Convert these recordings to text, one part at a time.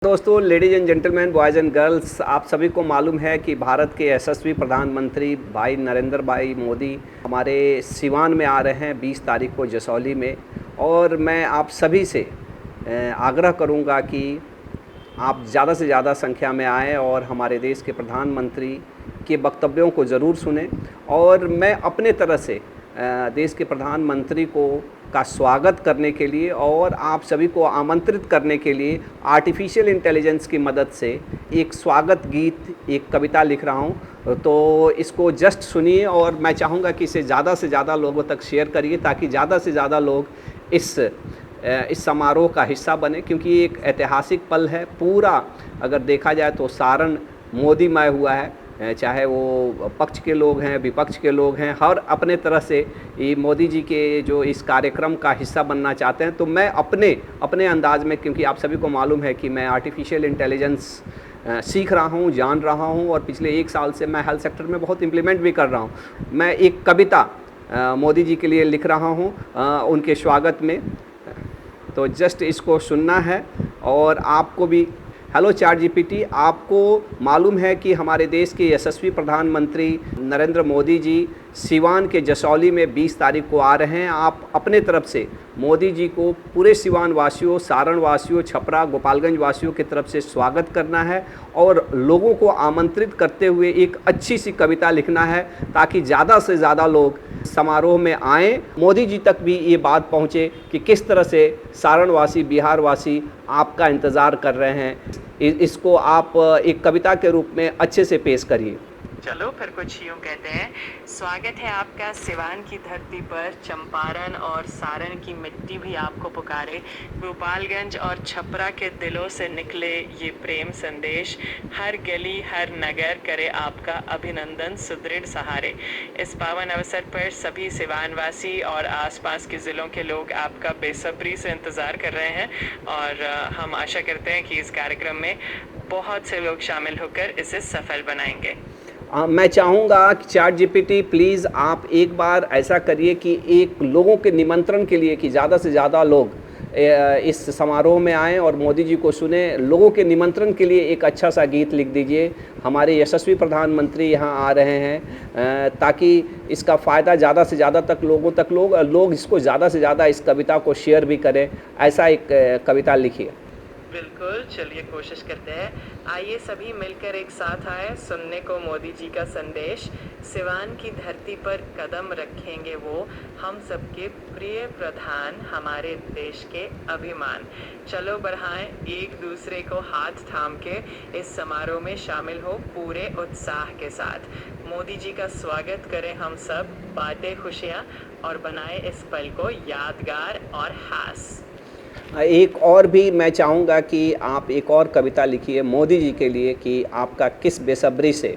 दोस्तों, ladies and gentleman, boys and girls, आप सभी को मालूम है कि भारत के यशस्वी प्रधानमंत्री भाई नरेंद्र भाई मोदी हमारे सिवान में आ रहे हैं 20 तारीख को जसौली में। और मैं आप सभी से आग्रह करूंगा कि आप ज़्यादा से ज़्यादा संख्या में आएँ और हमारे देश के प्रधानमंत्री के वक्तव्यों को ज़रूर सुनें। और मैं अपने तरह से देश के प्रधानमंत्री का स्वागत करने के लिए और आप सभी को आमंत्रित करने के लिए आर्टिफिशियल इंटेलिजेंस की मदद से एक स्वागत गीत, एक कविता लिख रहा हूँ। तो इसको जस्ट सुनिए और मैं चाहूँगा कि इसे ज़्यादा से ज़्यादा लोगों तक शेयर करिए ताकि ज़्यादा से ज़्यादा लोग इस समारोह का हिस्सा बने, क्योंकि ये एक ऐतिहासिक पल है। पूरा अगर देखा जाए तो सारण मोदीमय हुआ है, चाहे वो पक्ष के लोग हैं, विपक्ष के लोग हैं, हर अपने तरह से ये मोदी जी के जो इस कार्यक्रम का हिस्सा बनना चाहते हैं। तो मैं अपने अंदाज़ में, क्योंकि आप सभी को मालूम है कि मैं आर्टिफिशियल इंटेलिजेंस सीख रहा हूँ, जान रहा हूँ और पिछले 1 साल से मैं हेल्थ सेक्टर में बहुत इम्प्लीमेंट भी कर रहा हूँ। मैं एक कविता मोदी जी के लिए लिख रहा हूँ उनके स्वागत में। तो जस्ट इसको सुनना है। और आपको भी हेलो चैट जीपीटी, आपको मालूम है कि हमारे देश के यशस्वी प्रधानमंत्री नरेंद्र मोदी जी सिवान के जसौली में 20 तारीख को आ रहे हैं। आप अपने तरफ से मोदी जी को पूरे सिवान वासियों, सारण वासियों, छपरा, गोपालगंज वासियों की तरफ से स्वागत करना है और लोगों को आमंत्रित करते हुए एक अच्छी सी कविता लिखना है ताकि ज़्यादा से ज़्यादा लोग समारोह में आएँ, मोदी जी तक भी ये बात पहुँचे कि किस तरह से सारण वासी, बिहार वासी आपका इंतज़ार कर रहे हैं। इसको आप एक कविता के रूप में अच्छे से पेश करिए। चलो फिर कुछ यूँ कहते हैं। स्वागत है आपका सिवान की धरती पर, चंपारण और सारण की मिट्टी भी आपको पुकारे, गोपालगंज और छपरा के दिलों से निकले ये प्रेम संदेश, हर गली हर नगर करे आपका अभिनंदन सुदृढ़ सहारे। इस पावन अवसर पर सभी सिवानवासी और आसपास के ज़िलों के लोग आपका बेसब्री से इंतज़ार कर रहे हैं और हम आशा करते हैं कि इस कार्यक्रम में बहुत से लोग शामिल होकर इसे सफल बनाएंगे। मैं चाहूँगा कि चैट जीपीटी प्लीज़ आप एक बार ऐसा करिए कि एक लोगों के निमंत्रण के लिए कि ज़्यादा से ज़्यादा लोग इस समारोह में आएँ और मोदी जी को सुने। लोगों के निमंत्रण के लिए एक अच्छा सा गीत लिख दीजिए। हमारे यशस्वी प्रधानमंत्री यहाँ आ रहे हैं ताकि इसका फ़ायदा ज़्यादा से ज़्यादा तक लोग इसको ज़्यादा से ज़्यादा इस कविता को शेयर भी करें। ऐसा एक कविता लिखिए। बिल्कुल, चलिए कोशिश करते हैं। आइए सभी मिलकर एक साथ आए, सुनने को मोदी जी का संदेश। सिवान की धरती पर कदम रखेंगे वो, हम सबके प्रिय प्रधान, हमारे देश के अभिमान। चलो बढ़ाएं एक दूसरे को हाथ थाम के, इस समारोह में शामिल हो पूरे उत्साह के साथ। मोदी जी का स्वागत करें हम सब, बांटें खुशियाँ और बनाए इस पल को यादगार और खास। एक और भी मैं चाहूँगा कि आप एक और कविता लिखिए मोदी जी के लिए कि आपका किस बेसब्री से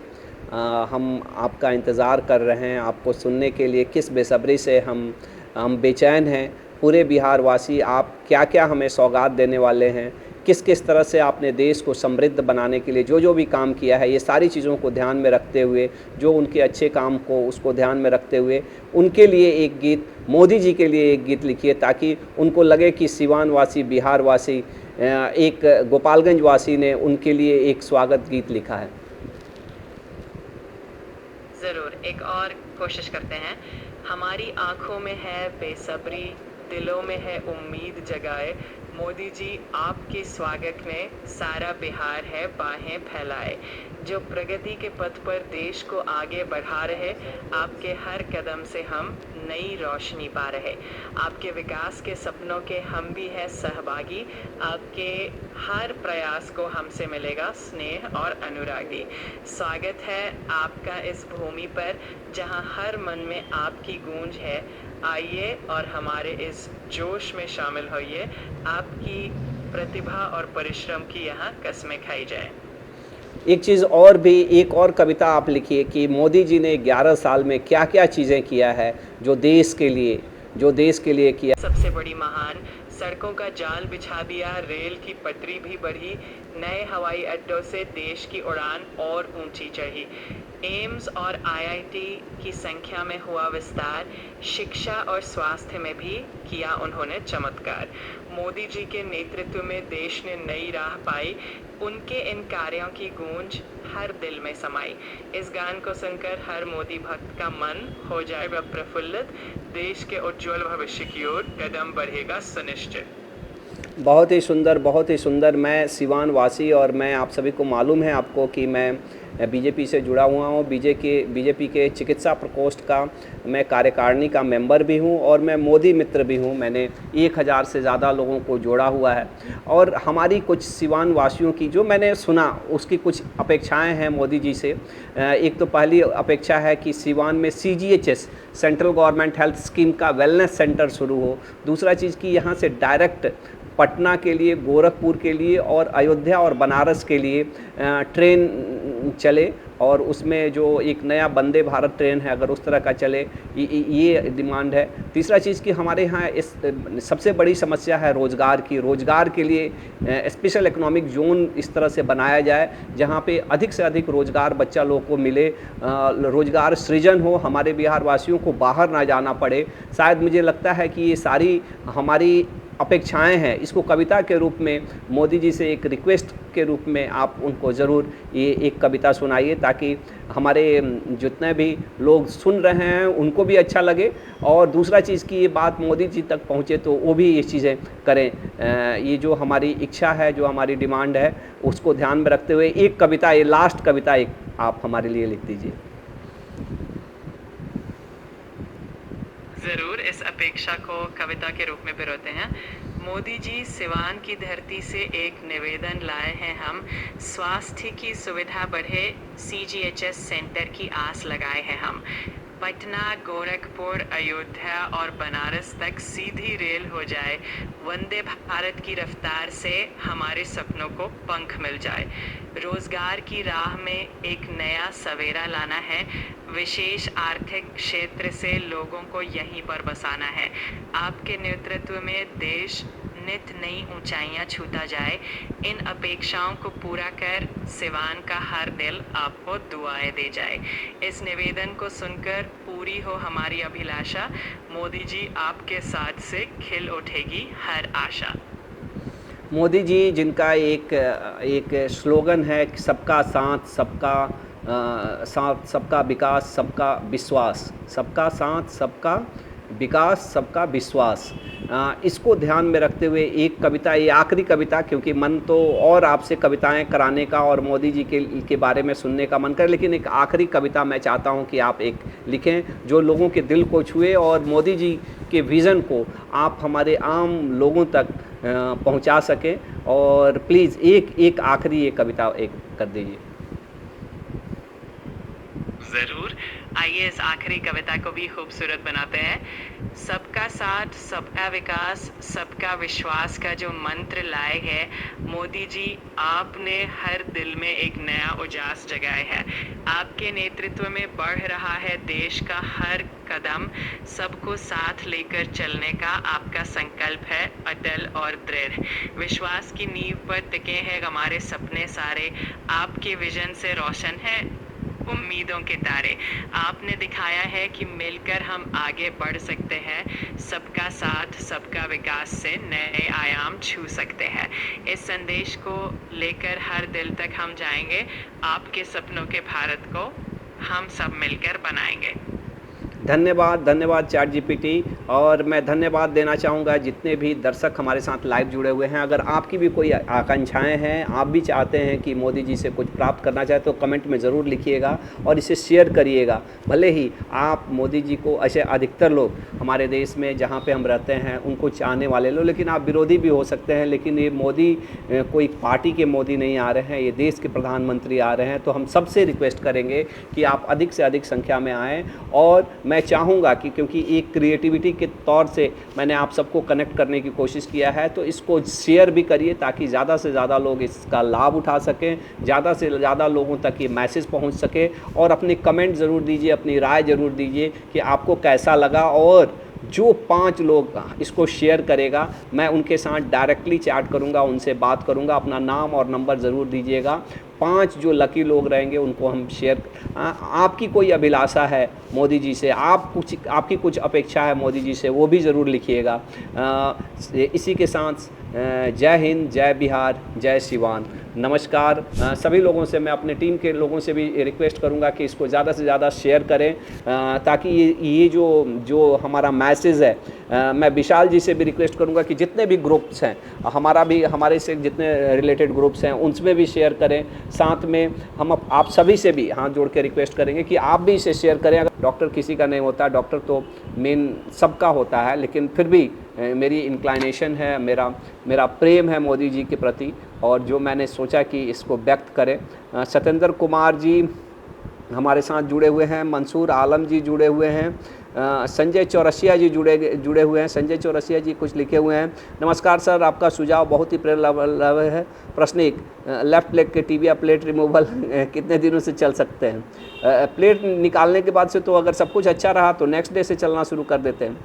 हम आपका इंतज़ार कर रहे हैं, आपको सुनने के लिए किस बेसब्री से हम बेचैन हैं। पूरे बिहार वासी आप क्या क्या हमें सौगात देने वाले हैं, किस किस तरह से आपने देश को समृद्ध बनाने के लिए जो भी काम किया है, ये सारी चीज़ों को ध्यान में रखते हुए, जो उनके अच्छे काम को उसको ध्यान में रखते हुए उनके लिए एक गीत, मोदी जी के लिए एक गीत लिखिए ताकि उनको लगे कि सिवान वासी, बिहार वासी, एक गोपालगंज वासी ने उनके लिए एक स्वागत गीत लिखा है। ज़रूर, एक और कोशिश करते हैं। हमारी आँखों में है बेसब्री, दिलों में है उम्मीद जगाए, मोदी जी आपके स्वागत में सारा बिहार है बाहें फैलाए। जो प्रगति के पथ पर देश को आगे बढ़ा रहे, आपके हर कदम से हम नई रोशनी पा रहे। आपके विकास के सपनों के हम भी हैं सहभागी, आपके हर प्रयास को हमसे मिलेगा स्नेह और अनुरागी। स्वागत है आपका इस भूमि पर जहां हर मन में आपकी गूंज है, आइए और हमारे इस जोश में शामिल होइए, आपकी प्रतिभा और परिश्रम की यहाँ कस्में खाई जाए। एक चीज़ और भी, एक और कविता आप लिखिए कि मोदी जी ने 11 साल में क्या क्या चीज़ें किया है जो देश के लिए किया। सबसे बड़ी महान, सड़कों का जाल बिछा दिया, रेल की पटरी भी बढ़ी, नए हवाई अड्डों से देश की उड़ान और ऊंची चढ़ी। एम्स और आईआईटी की संख्या में हुआ विस्तार, शिक्षा और स्वास्थ्य में भी किया उन्होंने चमत्कार। मोदी जी के नेतृत्व में देश ने नई राह पाई, उनके इन कार्यों की गूंज हर दिल में समाई। इस गान को सुनकर हर मोदी भक्त का मन हो जाएगा प्रफुल्लित, देश के उज्जवल भविष्य की ओर कदम बढ़ेगा सुनिश्चित। बहुत ही सुंदर, बहुत ही सुंदर। मैं सिवान वासी और मैं आप सभी को मालूम है आपको कि मैं बीजेपी से जुड़ा हुआ हूँ। बीजेपी के चिकित्सा प्रकोष्ठ का मैं कार्यकारिणी का मेंबर भी हूँ और मैं मोदी मित्र भी हूँ। मैंने 1000 से ज़्यादा लोगों को जोड़ा हुआ है और हमारी कुछ सिवान वासियों की जो मैंने सुना उसकी कुछ अपेक्षाएं हैं मोदी जी से। एक तो पहली अपेक्षा है कि सिवान में CGHS central government health scheme का वेलनेस सेंटर शुरू हो। दूसरा चीज़ कि यहाँ से डायरेक्ट पटना के लिए, गोरखपुर के लिए और अयोध्या और बनारस के लिए ट्रेन चले और उसमें जो एक नया वंदे भारत ट्रेन है अगर उस तरह का चले, ये डिमांड है। तीसरा चीज़ कि हमारे यहाँ इस सबसे बड़ी समस्या है रोज़गार की। रोज़गार के लिए स्पेशल इकोनॉमिक जोन इस तरह से बनाया जाए जहाँ पे अधिक से अधिक रोज़गार बच्चा लोग को मिले, रोज़गार सृजन हो, हमारे बिहार वासियों को बाहर ना जाना पड़े। शायद मुझे लगता है कि ये सारी हमारी अपेक्षाएं हैं। इसको कविता के रूप में मोदी जी से एक रिक्वेस्ट के रूप में आप उनको ज़रूर ये एक कविता सुनाइए ताकि हमारे जितने भी लोग सुन रहे हैं उनको भी अच्छा लगे और दूसरा चीज़ की ये बात मोदी जी तक पहुँचे तो वो भी ये चीज़ें करें। ये जो हमारी इच्छा है, जो हमारी डिमांड है, उसको ध्यान में रखते हुए एक कविता, ये लास्ट कविता एक आप हमारे लिए लिख दीजिए। जरूर इस अपेक्षा को कविता के रूप में पिरोते हैं। मोदी जी, सिवान की धरती से एक निवेदन लाए हैं हम, स्वास्थ्य की सुविधा बढ़े, CGHS सेंटर की आस लगाए हैं हम। पटना, गोरखपुर, अयोध्या और बनारस तक सीधी रेल हो जाए, वंदे भारत की रफ्तार से हमारे सपनों को पंख मिल जाए। रोजगार की राह में एक नया सवेरा लाना है, विशेष आर्थिक क्षेत्र से लोगों को यहीं पर बसाना है। आपके नेतृत्व में देश नित नई ऊंचाइयां छूता जाए। इन अपेक्षाओं को पूरा कर सिवान का हर दिल आपको दुआएं दे जाए। इस निवेदन को सुनकर पूरी हो हमारी अभिलाषा, मोदी जी आपके साथ से खिल उठेगी हर आशा। मोदी जी जिनका एक स्लोगन है कि सबका साथ, सबका विकास, सबका विश्वास, सबका साथ, सबका विकास, सबका विश्वास, इसको ध्यान में रखते हुए एक कविता, ये आखिरी कविता, क्योंकि मन तो और आपसे कविताएं कराने का और मोदी जी के बारे में सुनने का मन करे, लेकिन एक आखिरी कविता मैं चाहता हूं कि आप एक लिखें जो लोगों के दिल को छुए और मोदी जी के विज़न को आप हमारे आम लोगों तक पहुंचा सकें। और प्लीज़ एक आखिरी ये कविता एक कर दीजिए। जरूर, आइए इस आखिरी कविता को भी खूबसूरत बनाते हैं। सबका साथ, सबका विकास, सबका विश्वास का जो मंत्र लाए हैं मोदी जी, आपने हर दिल में एक नया उजास जगाए है। आपके नेतृत्व में बढ़ रहा है देश का हर कदम, सबको साथ लेकर चलने का आपका संकल्प है अटल और दृढ़। विश्वास की नींव पर टिके हैं हमारे सपने सारे, आपके विजन से रोशन है उम्मीदों के तारे। आपने दिखाया है कि मिलकर हम आगे बढ़ सकते हैं, सबका साथ, सबका विकास से नए आयाम छू सकते हैं। इस संदेश को लेकर हर दिल तक हम जाएंगे, आपके सपनों के भारत को हम सब मिलकर बनाएंगे। धन्यवाद, धन्यवाद ChatGPT। और मैं धन्यवाद देना चाहूँगा जितने भी दर्शक हमारे साथ लाइव जुड़े हुए हैं। अगर आपकी भी कोई आकांक्षाएं हैं, आप भी चाहते हैं कि मोदी जी से कुछ प्राप्त करना चाहे, तो कमेंट में ज़रूर लिखिएगा और इसे शेयर करिएगा। भले ही आप मोदी जी को, ऐसे अधिकतर लोग हमारे देश में जहाँ पे हम रहते हैं उनको चाहने वाले लोग, लेकिन आप विरोधी भी हो सकते हैं। लेकिन ये मोदी कोई पार्टी के मोदी नहीं आ रहे हैं, ये देश के प्रधानमंत्री आ रहे हैं। तो हम सबसे रिक्वेस्ट करेंगे कि आप अधिक से अधिक संख्या में आएँ। और मैं चाहूँगा कि क्योंकि एक क्रिएटिविटी के तौर से मैंने आप सबको कनेक्ट करने की कोशिश किया है, तो इसको शेयर भी करिए ताकि ज़्यादा से ज़्यादा लोग इसका लाभ उठा सकें, ज़्यादा से ज़्यादा लोगों तक ये मैसेज पहुंच सके। और अपनी कमेंट ज़रूर दीजिए, अपनी राय ज़रूर दीजिए कि आपको कैसा लगा और जो 5 लोग इसको शेयर करेगा, मैं उनके साथ डायरेक्टली चैट करूंगा, उनसे बात करूंगा। अपना नाम और नंबर ज़रूर दीजिएगा। 5 जो लकी लोग रहेंगे उनको हम शेयर। आपकी कोई अभिलाषा है मोदी जी से, आपकी कुछ अपेक्षा है मोदी जी से, वो भी ज़रूर लिखिएगा। इसी के साथ जय हिंद, जय बिहार, जय सिवान। नमस्कार। सभी लोगों से, मैं अपने टीम के लोगों से भी रिक्वेस्ट करूंगा कि इसको ज़्यादा से ज़्यादा शेयर करें, ताकि ये जो हमारा मैसेज है, मैं विशाल जी से भी रिक्वेस्ट करूंगा कि जितने भी ग्रुप्स हैं, हमारे से जितने रिलेटेड ग्रुप्स हैं उनमें भी शेयर करें। साथ में हम आप सभी से भी हाथ जोड़ के रिक्वेस्ट करेंगे कि आप भी इसे शेयर करें। अगर डॉक्टर किसी का नहीं होता, डॉक्टर तो मेन सबका होता है, लेकिन फिर भी मेरी इंक्लाइनेशन है, मेरा प्रेम है मोदी जी के प्रति, और जो मैंने सोचा कि इसको व्यक्त करें। सत्येंद्र कुमार जी हमारे साथ जुड़े हुए हैं, मंसूर आलम जी जुड़े हुए हैं, संजय चौरसिया जी जुड़े हुए हैं। संजय चौरसिया जी कुछ लिखे हुए हैं। नमस्कार सर, आपका सुझाव बहुत ही प्रेरणादायक है। प्रश्न 1, लेफ्ट लेग के टिबिया प्लेट रिमूवल कितने दिनों से चल सकते हैं? प्लेट निकालने के बाद से तो अगर सब कुछ अच्छा रहा तो नेक्स्ट डे से चलना शुरू कर देते हैं।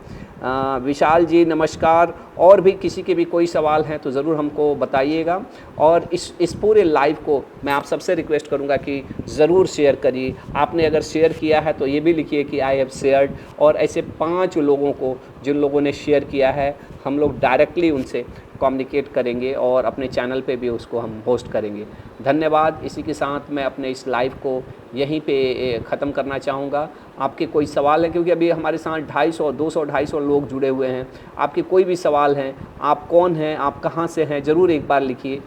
विशाल जी नमस्कार। और भी किसी के भी कोई सवाल हैं तो ज़रूर हमको बताइएगा। और इस पूरे लाइव को मैं आप सबसे रिक्वेस्ट करूंगा कि ज़रूर शेयर करिए। आपने अगर शेयर किया है तो ये भी लिखिए कि आई हैव शेयर्ड, और ऐसे 5 लोगों को, जिन लोगों ने शेयर किया है, हम लोग डायरेक्टली उनसे कम्युनिकेट करेंगे और अपने चैनल पे भी उसको हम पोस्ट करेंगे। धन्यवाद। इसी के साथ मैं अपने इस लाइव को यहीं पे ख़त्म करना चाहूँगा। आपके कोई सवाल है, क्योंकि अभी हमारे साथ 250 लोग जुड़े हुए हैं। आपके कोई भी सवाल हैं, आप कौन हैं, आप कहाँ से हैं, ज़रूर एक बार लिखिए।